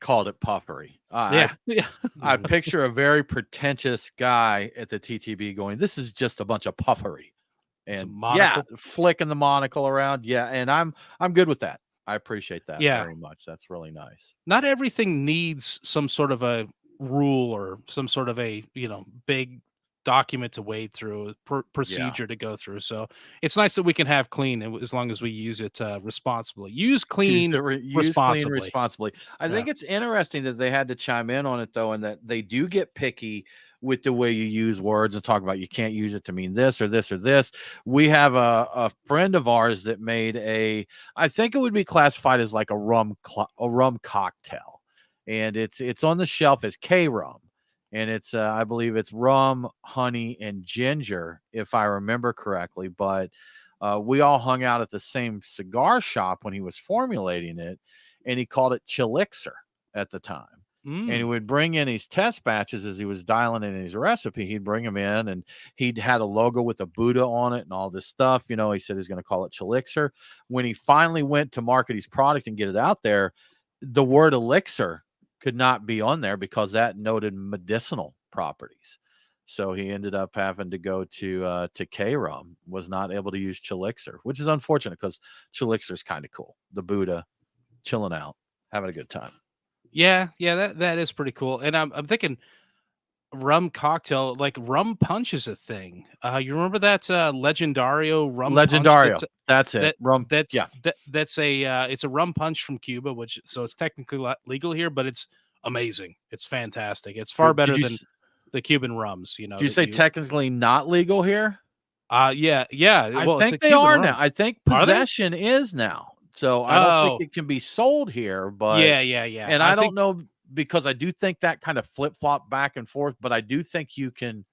called it puffery. I picture a very pretentious guy at the TTB going, "This is just a bunch of puffery," and flicking the monocle around. Yeah, and I'm good with that. I appreciate that very much. That's really nice. Not everything needs some sort of a rule or some sort of a big document to wade through, procedure to go through. So it's nice that we can have clean, as long as we use it responsibly. Use clean responsibly. I think it's interesting that they had to chime in on it, though, and that they do get picky with the way you use words and talk about you can't use it to mean this or this or this. We have a friend of ours that made I think it would be classified as like a rum cocktail, and it's on the shelf as K rum. And it's, I believe it's rum, honey, and ginger, if I remember correctly. But we all hung out at the same cigar shop when he was formulating it, and he called it Chilixer at the time. And he would bring in his test batches as he was dialing in his recipe. He'd bring them in, and he'd had a logo with a Buddha on it and all this stuff. He said he was going to call it Chilixer. When he finally went to market his product and get it out there, the word elixir could not be on there because that noted medicinal properties. So he ended up having to go to K rum, was not able to use Chilixer, which is unfortunate because Chilixer is kind of cool. The Buddha chilling out, having a good time. Yeah, that is pretty cool. And I'm thinking rum cocktail, like rum punch is a thing. You remember that Legendario rum Legendario. Punch? That's it. Rum. That's it's a rum punch from Cuba, so it's technically legal here, but it's amazing. It's fantastic. It's far better than the Cuban rums. Did you say technically not legal here? Yeah. Well, I think they are now. I think possession is now. So I don't think it can be sold here, but yeah. And I don't know, because I do think that kind of flip-flop back and forth, but I do think you can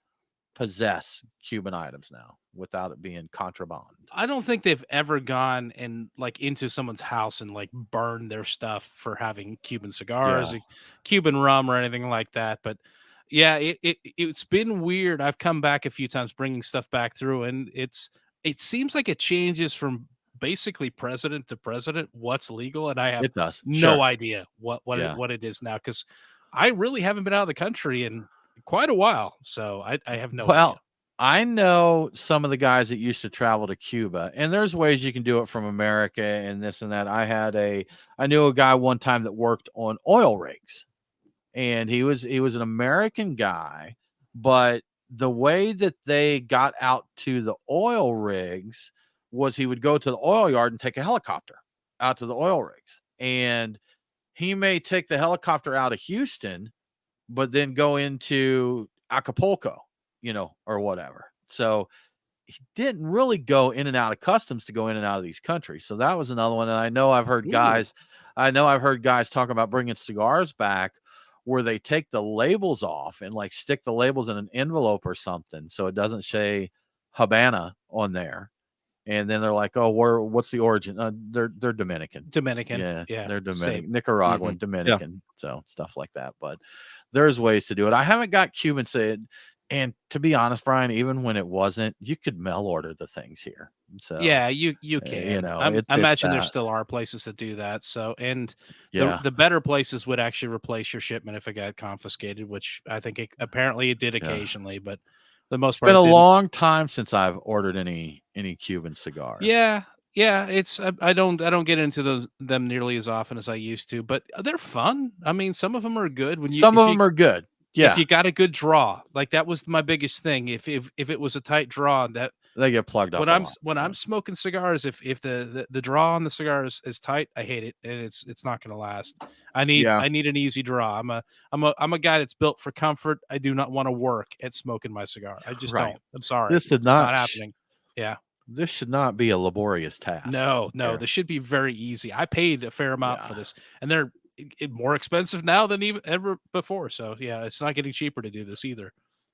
possess Cuban items now without it being contraband. I don't think they've ever gone and like into someone's house and like burned their stuff for having Cuban cigars, or Cuban rum, or anything like that. But yeah, it's been weird. I've come back a few times bringing stuff back through, and it seems like it changes from basically president to president what's legal, and I have no idea what it is now, because I really haven't been out of the country in quite a while, so I have no idea. I know some of the guys that used to travel to Cuba, and there's ways you can do it from America and this and that. I knew a guy one time that worked on oil rigs, and he was an American guy, but the way that they got out to the oil rigs was he would go to the oil yard and take a helicopter out to the oil rigs. And he may take the helicopter out of Houston, but then go into Acapulco, or whatever. So he didn't really go in and out of customs to go in and out of these countries. So that was another one. And I know I've heard guys talking about bringing cigars back where they take the labels off and like stick the labels in an envelope or something, so it doesn't say Habana on there. And then they're like, "Oh, what's the origin?" They're Dominican. Yeah, they're Dominican, same. Nicaraguan, Dominican, so stuff like that. But there's ways to do it. I haven't got Cuban said, and to be honest, Brian, even when it wasn't, you could mail order the things here. So yeah, you can. I imagine there still are places that do that. So, and the better places would actually replace your shipment if it got confiscated, which I think apparently it did occasionally, but the most part, it's been a long time since I've ordered any Cuban cigars. Yeah, it's I don't get into them nearly as often as I used to, but they're fun. I mean, some of them are good. Some of them are good. Yeah, if you got a good draw, like that was my biggest thing. If it was a tight draw, that they get plugged up. When I'm smoking cigars, if the draw on the cigar is tight, I hate it, and it's not going to last. I need an easy draw. I'm a guy that's built for comfort. I do not want to work at smoking my cigar. I just don't. I'm sorry. This did not happening. Yeah. This should not be a laborious task. No, this should be very easy. I paid a fair amount for this, and they're more expensive now than ever before. So yeah, it's not getting cheaper to do this either.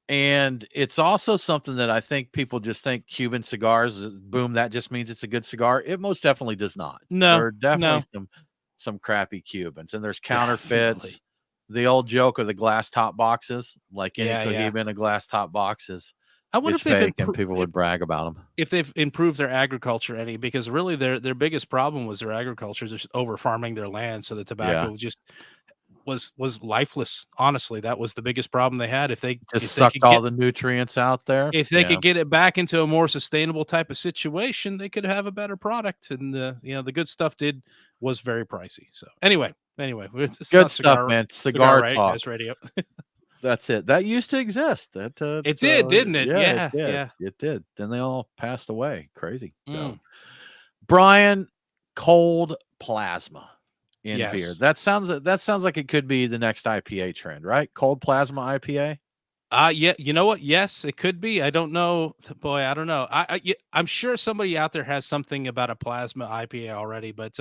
And it's also something that I think people just think Cuban cigars, boom, that just means it's a good cigar. It most definitely does not. No, there are definitely some crappy Cubans, and there's counterfeits. Definitely. The old joke of the glass top boxes, like any Cohiba in a glass top boxes. I wonder if fake, and people would brag about them. If they've improved their agriculture any, because really their biggest problem was their agriculture, just over farming their land, so the tobacco just was lifeless. Honestly, that was the biggest problem they had. If they sucked all the nutrients out there, if they could get it back into a more sustainable type of situation, they could have a better product. And the good stuff was very pricey. So anyway, it's good stuff, man. Cigar talk. Right? Radio. That's it. That used to exist. That it did, didn't it? Yeah, it did. Then they all passed away. Crazy. So, Brian, cold plasma in beer. That sounds like it could be the next IPA trend, right? Cold plasma IPA. Yeah, you know what? Yes, it could be. I don't know. Boy, I don't know. I'm sure somebody out there has something about a plasma IPA already, but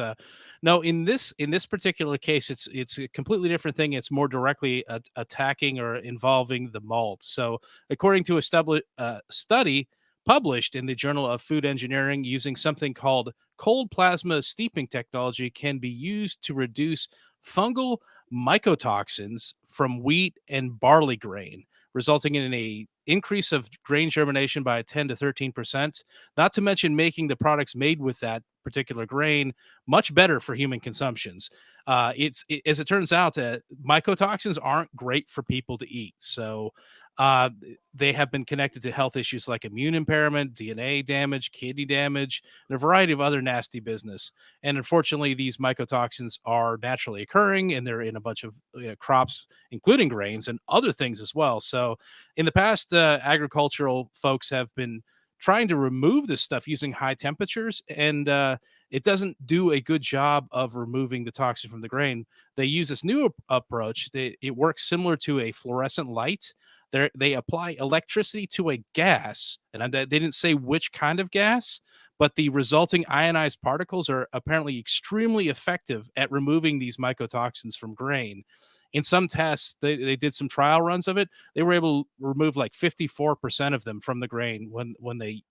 no. In this particular case, it's a completely different thing. It's more directly attacking or involving the malt. So, according to a study published in the Journal of Food Engineering, using something called cold plasma steeping technology can be used to reduce fungal mycotoxins from wheat and barley grain, resulting in an increase of grain germination by 10 to 13%, not to mention making the products made with that particular grain much better for human consumptions. As it turns out, mycotoxins aren't great for people to eat. So they have been connected to health issues like immune impairment, DNA damage, kidney damage, and a variety of other nasty business. And unfortunately, these mycotoxins are naturally occurring, and they're in a bunch of crops, including grains and other things as well. So in the past, agricultural folks have been trying to remove this stuff using high temperatures, and it doesn't do a good job of removing the toxin from the grain. They use this new approach. It works similar to a fluorescent light. They apply electricity to a gas, and they didn't say which kind of gas, but the resulting ionized particles are apparently extremely effective at removing these mycotoxins from grain. In some tests, they did some trial runs of it. They were able to remove like 54% of them from the grain when they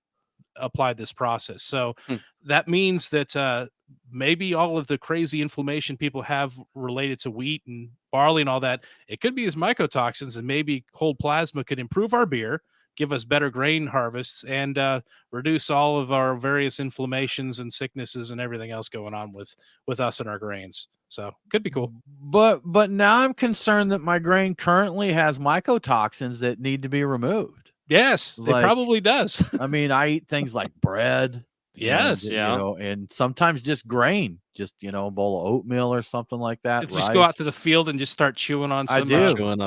applied this process. So that means that maybe all of the crazy inflammation people have related to wheat and barley and all that, it could be as mycotoxins, and maybe cold plasma could improve our beer, give us better grain harvests, and reduce all of our various inflammations and sicknesses and everything else going on with us and our grains. So could be cool. But now I'm concerned that my grain currently has mycotoxins that need to be removed. Yes, it probably does. I mean, I eat things like bread. Yes. And, and sometimes just grain, just, a bowl of oatmeal or something like that. Just go out to the field and just start chewing on some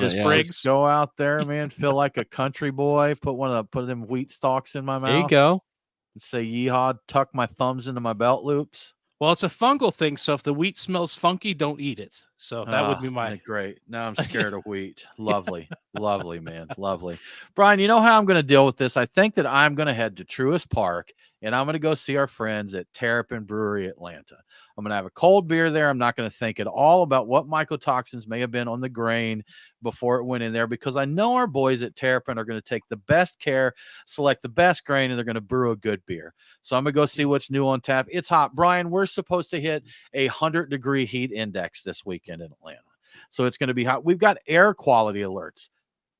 sprigs. Go out there, man, feel like a country boy, put them wheat stalks in my mouth. There you go. And say yeehaw, tuck my thumbs into my belt loops. Well, it's a fungal thing, so if the wheat smells funky, don't eat it. So that would be my great. Now I'm scared of wheat. Lovely, lovely, man, lovely. Brian, you know how I'm going to deal with this? I think that I'm going to head to Truist Park and I'm going to go see our friends at Terrapin Brewery Atlanta. I'm going to have a cold beer there. I'm not going to think at all about what mycotoxins may have been on the grain before it went in there, because I know our boys at Terrapin are going to take the best care, select the best grain, and they're going to brew a good beer. So I'm going to go see what's new on tap. It's hot. Brian, we're supposed to hit 100-degree heat index this weekend in Atlanta. So it's going to be hot. We've got air quality alerts.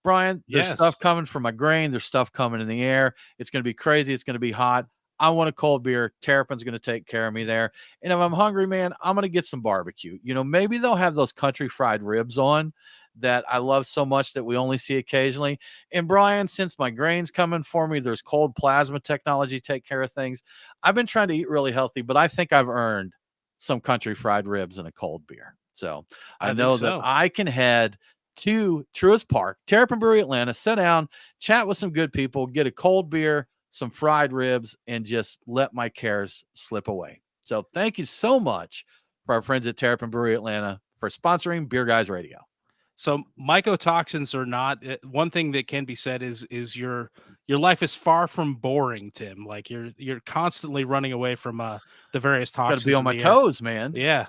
Brian, there's stuff coming from my grain. There's stuff coming in the air. It's going to be crazy. It's going to be hot. I want a cold beer. Terrapin's going to take care of me there. And if I'm hungry, man, I'm going to get some barbecue. Maybe they'll have those country fried ribs on that I love so much that we only see occasionally. And Brian, since my grain's coming for me, there's cold plasma technology take care of things. I've been trying to eat really healthy, but I think I've earned some country fried ribs and a cold beer. So I know that I can head to Truist Park, Terrapin Brewery Atlanta, sit down, chat with some good people, get a cold beer, some fried ribs, and just let my cares slip away. So thank you so much for our friends at Terrapin Brewery Atlanta for sponsoring Beer Guys Radio. So mycotoxins are not one thing that can be said is your life is far from boring, Tim. Like you're constantly running away from the various toxins. Got to be on my toes, man. Yeah.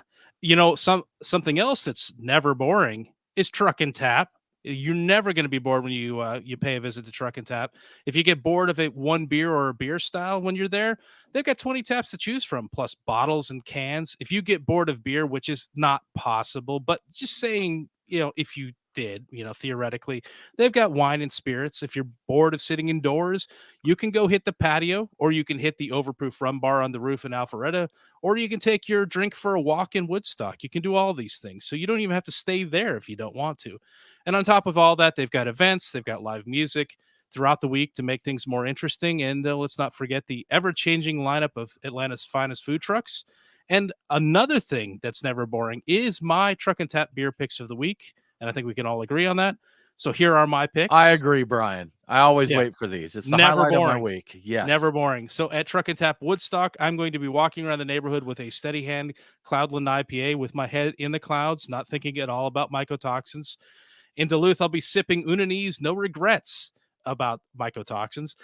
Something else that's never boring is Truck and Tap. You're never going to be bored when you pay a visit to Truck and Tap. If you get bored of one beer or a beer style when you're there, they've got 20 taps to choose from, plus bottles and cans. If you get bored of beer, which is not possible, but just saying, if you did, theoretically, they've got wine and spirits. If you're bored of sitting indoors, you can go hit the patio, or you can hit the overproof rum bar on the roof in Alpharetta, or you can take your drink for a walk in Woodstock. You can do all these things. So you don't even have to stay there if you don't want to. And on top of all that, they've got events, they've got live music throughout the week to make things more interesting. And let's not forget the ever-changing lineup of Atlanta's finest food trucks. And another thing that's never boring is my Truck and Tap beer picks of the week. And I think we can all agree on that. So here are my picks. I agree, Brian. I always wait for these. It's the highlight of my week. Yes. Never boring. So at Truck and Tap Woodstock, I'm going to be walking around the neighborhood with a steady hand Cloudland IPA with my head in the clouds, not thinking at all about mycotoxins. In Duluth, I'll be sipping Unanese No Regrets about mycotoxins.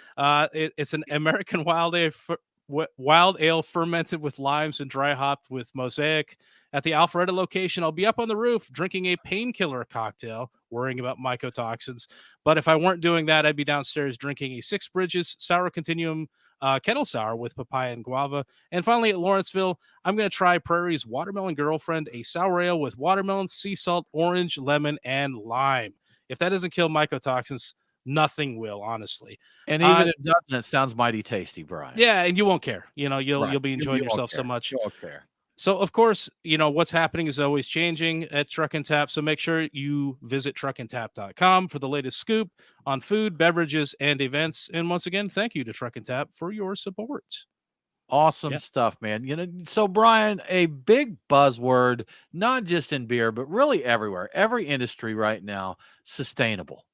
It's an American wild ale fermented with limes and dry hopped with Mosaic. At the Alpharetta location, I'll be up on the roof drinking a painkiller cocktail, worrying about mycotoxins. But if I weren't doing that, I'd be downstairs drinking a Six Bridges Sour Continuum kettle sour with papaya and guava. And finally, at Lawrenceville, I'm going to try Prairie's Watermelon Girlfriend, a sour ale with watermelon, sea salt, orange, lemon, and lime. If that doesn't kill mycotoxins, nothing will, honestly. And even if it doesn't, it sounds mighty tasty, Brian. Yeah, and you won't care. You'll be enjoying yourself so much. You won't care. So, of course, what's happening is always changing at Truck and Tap. So make sure you visit truckandtap.com for the latest scoop on food, beverages, and events. And once again, thank you to Truck and Tap for your support. Awesome stuff, man. So Brian, a big buzzword, not just in beer, but really everywhere, every industry right now, sustainable.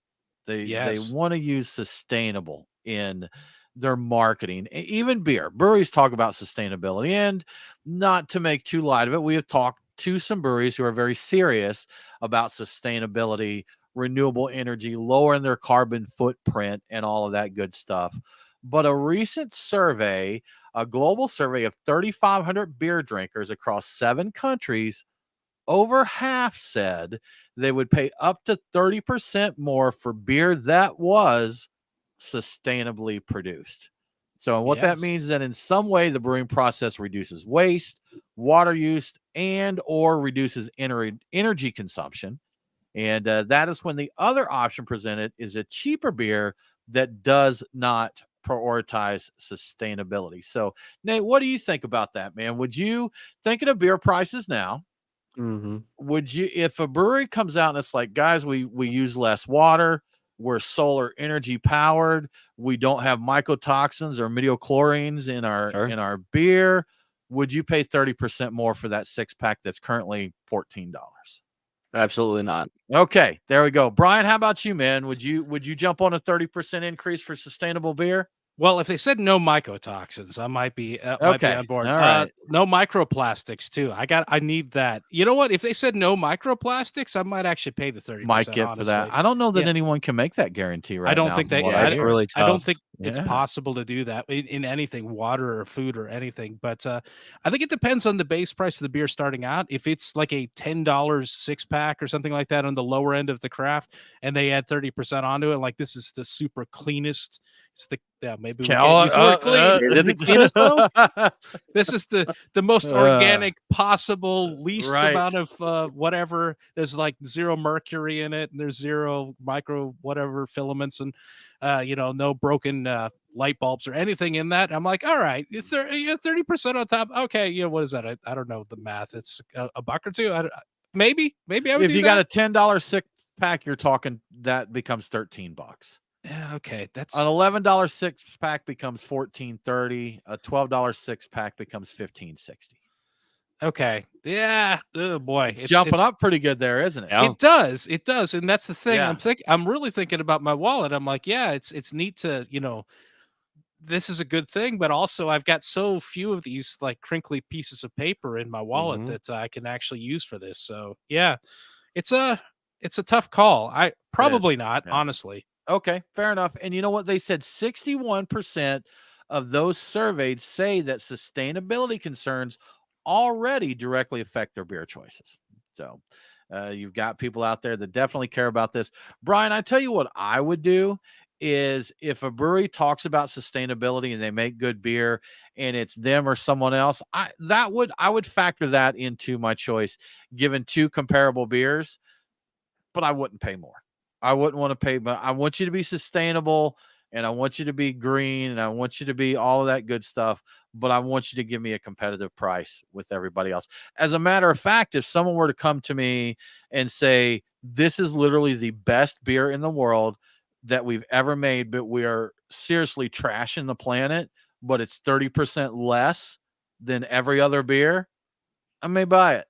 They want to use sustainable in their marketing, even beer. Breweries talk about sustainability, and not to make too light of it, we have talked to some breweries who are very serious about sustainability, renewable energy, lowering their carbon footprint, and all of that good stuff. But a recent survey, a global survey of 3,500 beer drinkers across 7 countries, over half said they would pay up to 30% more for beer that was sustainably produced. So what that means is that in some way the brewing process reduces waste, water use, and or reduces energy consumption. And that is when the other option presented is a cheaper beer that does not prioritize sustainability. So Nate, what do you think about that, man? Would you, thinking of beer prices now, would you, if a brewery comes out and it's like, guys, we use less water, we're solar energy powered, we don't have mycotoxins or midichlorians in our beer, would you pay 30% more for that 6-pack that's currently $14? Absolutely not. Okay, there we go. Brian, how about you, man? Would you jump on a 30% increase for sustainable beer? Well, if they said no mycotoxins, I might be Okay. on board. All right. No microplastics too. I need that. You know what? If they said no microplastics, I might actually pay the 30%. Might get for that. Honestly, I don't know that yeah. anyone can make that guarantee I right don't now think from they. what I it's hear. really I don't tough. think it's Yeah. possible to do that in anything, water or food or anything. But I think it depends on the base price of the beer starting out. If it's like a $10 6-pack or something like that on the lower end of the craft, and they add 30% onto it, like this is the super cleanest. It's the maybe we can't use the word clean. Is it the cleanest though? This is the most organic possible, least right. amount of whatever. There's like 0 mercury in it, and there's 0 micro whatever filaments, and no broken light bulbs or anything in that. I'm like, all right, it's 30% on top. Okay, what is that? I don't know the math. It's a buck or two. Maybe I would if do you that. got a $10 6-pack, you're talking that becomes $13. Yeah, okay, that's An $11 6-pack becomes $14.30. A $12 6-pack becomes $15.60. okay. Yeah. Oh boy, It's jumping up pretty good there, isn't it? Yeah. It does, and that's the thing. Yeah. I'm really thinking about my wallet. I'm like, yeah, it's neat to this is a good thing, but also I've got so few of these like crinkly pieces of paper in my wallet that I can actually use for this. So yeah, it's a tough call. I probably not, Yeah. honestly. Okay, fair enough. And you know what? They said 61% of those surveyed say that sustainability concerns already directly affect their beer choices. So you've got people out there that definitely care about this. Brian, I tell you what I would do is if a brewery talks about sustainability and they make good beer and it's them or someone else, I would factor that into my choice given 2 comparable beers, but I wouldn't pay more. I wouldn't want to pay, but I want you to be sustainable and I want you to be green and I want you to be all of that good stuff, but I want you to give me a competitive price with everybody else. As a matter of fact, if someone were to come to me and say, this is literally the best beer in the world that we've ever made, but we are seriously trashing the planet, but it's 30% less than every other beer, I may buy it.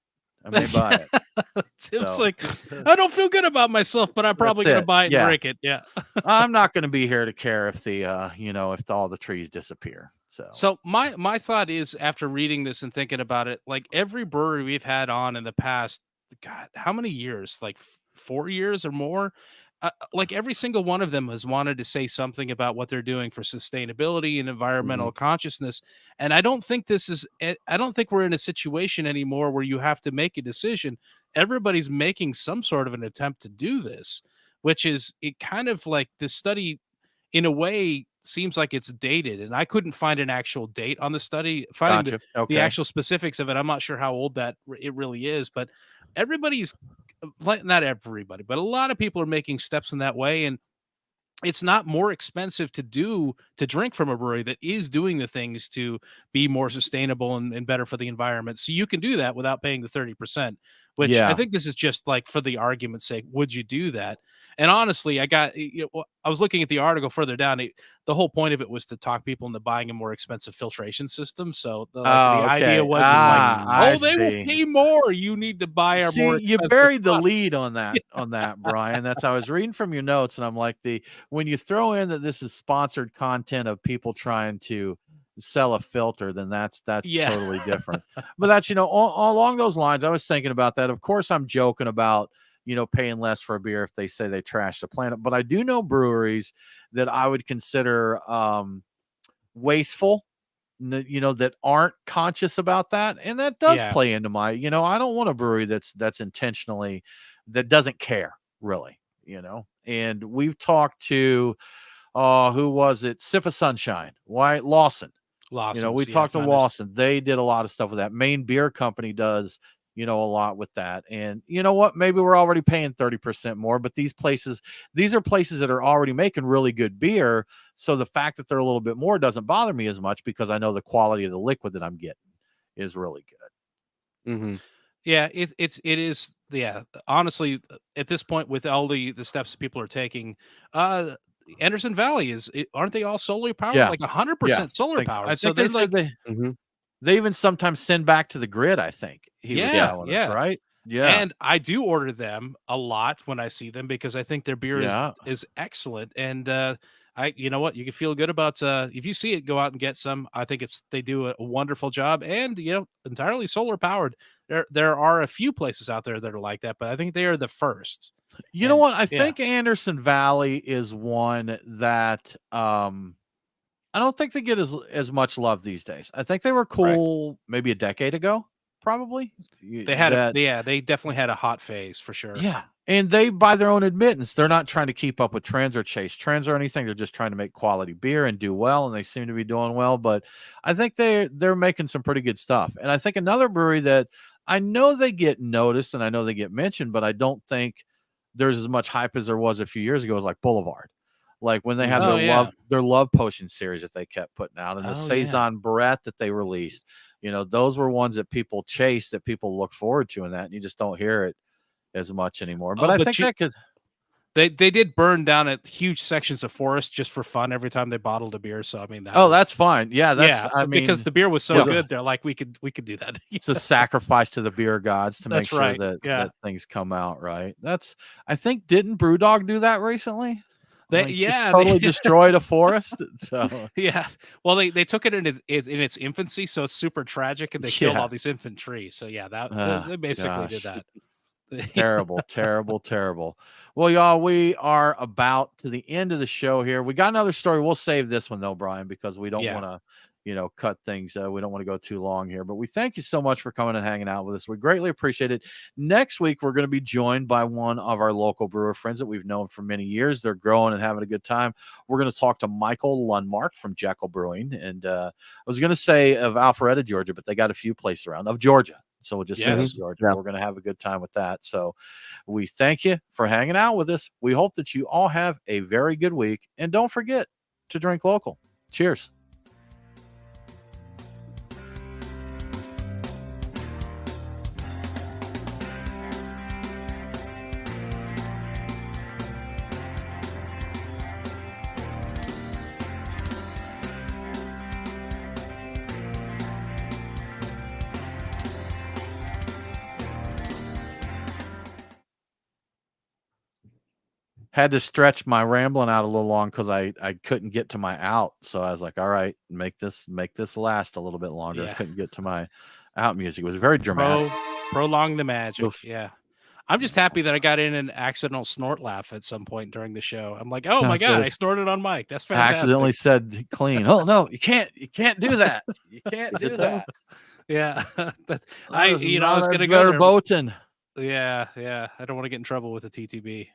Tim's like, I don't feel good about myself, but I'm probably going to buy it and drink it. Yeah. I'm not going to be here to care if if all the trees disappear. So my thought is, after reading this and thinking about it, like every brewery we've had on in the past, God, how many years? Like 4 years or more? Like every single one of them has wanted to say something about what they're doing for sustainability and environmental consciousness. And I don't think we're in a situation anymore where you have to make a decision. Everybody's making some sort of an attempt to do this, which is it kind of like the study in a way seems like it's dated, and I couldn't find an actual date on the study. Finding the actual specifics of it, I'm not sure how old it really is, but everybody's not everybody, but a lot of people are making steps in that way. And it's not more expensive to drink from a brewery that is doing the things to be more sustainable and better for the environment. So you can do that without paying the 30%, which I think this is just like for the argument's sake. Would you do that? And honestly, I was looking at the article further down. The whole point of it was to talk people into buying a more expensive filtration system. So the idea was they will pay more. You need to buy our more. You buried the lead on that, Brian. I was reading from your notes, and I'm like, when you throw in that this is sponsored content of people trying to sell a filter, then that's totally different. But that's along those lines. I was thinking about that. Of course, I'm joking about paying less for a beer if they say they trash the planet. But I do know breweries that I would consider wasteful, that aren't conscious about that. And that does play into my, I don't want a brewery that's intentionally, that doesn't care really, and we've talked to, who was it? Sip of Sunshine, Lawson. We talked to Lawson. They did a lot of stuff with that. Maine Beer Company does a lot with that. And you know what? Maybe we're already paying 30% more, but these are places that are already making really good beer. So the fact that they're a little bit more doesn't bother me as much because I know the quality of the liquid that I'm getting is really good. Yeah, it is. Yeah, honestly, at this point, with all the steps that people are taking, Anderson Valley aren't they all solar powered? Like 100% solar powered. I think they said they even sometimes send back to the grid. I think he was telling us, right? Yeah. And I do order them a lot when I see them because I think their beer is excellent. And you know what, you can feel good about if you see it, go out and get some. I think they do a wonderful job, and entirely solar powered. There are a few places out there that are like that, but I think they are the first. You know what? I think Anderson Valley is one that I don't think they get as much love these days. I think they were cool maybe a decade ago, probably. They had they definitely had a hot phase for sure. Yeah. And they, by their own admittance, they're not trying to keep up with trends or chase trends or anything. They're just trying to make quality beer and do well, and they seem to be doing well. But I think they're making some pretty good stuff. And I think another brewery that I know they get noticed and I know they get mentioned, but I don't think there's as much hype as there was a few years ago is like Boulevard. Like when they had their love potion series that they kept putting out, and the Saison Brett that they released. Those were ones that people chased, that people look forward to, and you just don't hear it as much anymore. But I think that could. They did burn down huge sections of forest just for fun every time they bottled a beer. So I mean, that's fine. Yeah, I mean, because the beer was so good, they're like, we could do that. It's a sacrifice to the beer gods to make sure that things come out right. I think, didn't Brewdog do that recently? Totally destroyed a forest. So well, they took it in its infancy, so it's super tragic, and they killed all these infant trees. So they basically did that. Terrible, terrible, terrible. Well, y'all, we are about to the end of the show here. We got another story. We'll save this one though, Brian, because we don't want to cut things. We don't want to go too long here, but we thank you so much for coming and hanging out with us. We greatly appreciate it. Next week, we're going to be joined by one of our local brewer friends that we've known for many years. They're growing and having a good time. We're going to talk to Michael Lundmark from Jekyll Brewing. And I was going to say of Alpharetta, Georgia, but they got a few places around of Georgia. So we'll just say Georgia. Yeah. We're going to have a good time with that. So we thank you for hanging out with us. We hope that you all have a very good week. And don't forget to drink local. Cheers. Had to stretch my rambling out a little long because I couldn't get to my out. So I was like, all right, make this last a little bit longer. I couldn't get to my out music. It was very dramatic. Prolong the magic. Oof. Yeah. I'm just happy that I got in an accidental snort laugh at some point during the show. I'm like, oh my God, I snorted on mic. That's fantastic. I accidentally said clean. Oh no, you can't do that. You can't do that. Yeah. I was gonna go there. Boating. Yeah. I don't want to get in trouble with the TTB.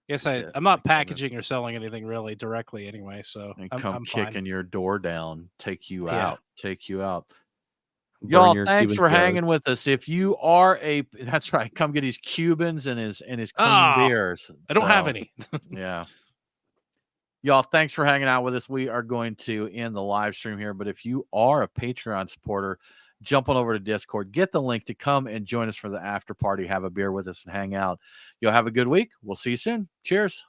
Yes, I'm not packaging or selling anything really directly anyway. So I'm kicking fine. Your door down, take you out. Y'all, thanks for hanging with us. If you are that's right, come get his Cubans and his clean beers. I don't have any. Yeah. Y'all, thanks for hanging out with us. We are going to end the live stream here, but if you are a Patreon supporter, jump on over to Discord, get the link to come and join us for the after party, have a beer with us and hang out. You'll have a good week. We'll see you soon. Cheers.